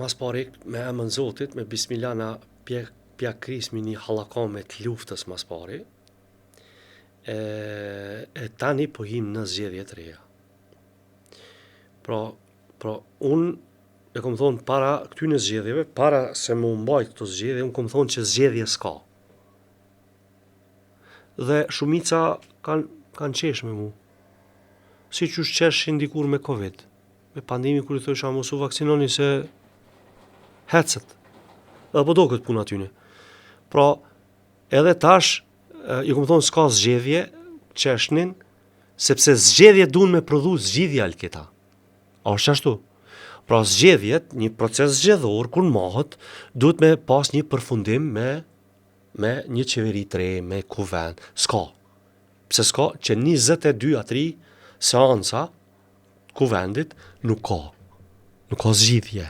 mas pari me emën Zotit, me bismillah na pja krismi një hallakame të luftës mas pari, e tani po him në zgjedhje të reja. Pra unë e kom thonë para këtyne zgjedhjeve, para se më mbajt këto zgjedhje, unë kom thonë që zgjedhje s'ka. Dhe shumica kanë qesh me mu. Si që qeshin dikur me Covid, me pandemi kur I thosha mos u vaksinoni se hecet. Dhe po do këtë puna atyne. Pra, edhe tash, I kom thonë s'ka zgjedhje, qeshnin, sepse zgjedhje duhen me prodhu zgjidhja këta. A është ashtu? Pra zgjedhjet, një proces zgjedhor, kur mahet, duhet me pas një përfundim me një qeveri të re, me kuvend. S'ka. Pse s'ka? Që 22 a 3 seansa kuvendit nuk ka. Nuk ka zgjidhje.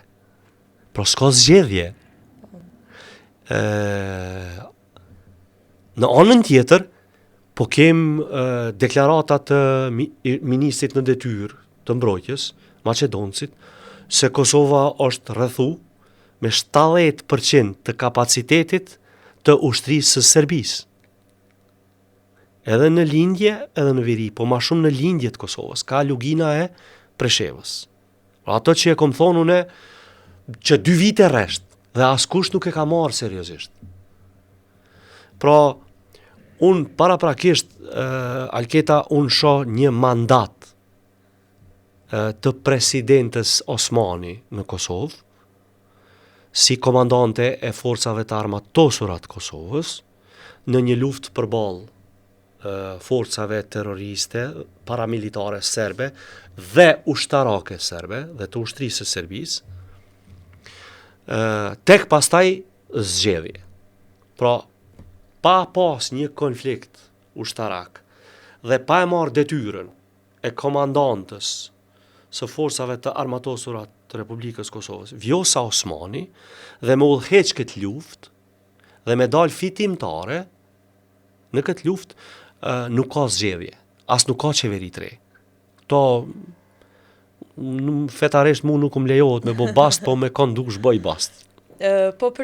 Pra s'ka zgjedhje. Në anën tjetër, po kem deklaratat të ministrit në detyrë të mbrojtjes, Maqedoncit, se Kosova është rrethu me 70% të kapacitetit të ushtrisë së Serbisë. Edhe në lindje, edhe në veri, po ma shumë në lindje të Kosovës, ka lugina e Preshevës. Ato që e kom thonë une, që 2 vite resht, dhe askush nuk e ka marrë seriozisht. Pra, unë paraprakisht, Alketa, unë shoh një mandat të presidentës Osmani në Kosovë, si komandante e forcave të armatosura të Kosovës, në një luftë përballë forcave terroriste, paramilitare serbe dhe ushtarake serbe dhe të ushtrisë së Serbisë, tek pastaj zgjedhje. Pra, pa pas një konflikt ushtarak dhe pa e marrë detyrën e komandantës së forcave të armatosura të Republikës Kosovës, Vjosa Osmani, dhe me udhëheq këtë luftë dhe me dal fitimtare në këtë luftë, nuk ka zgjedhje, as nuk ka qeveri të re. To fetarisht mu nuk më lejohet me bo bast, po me kondush bëj bast. Po për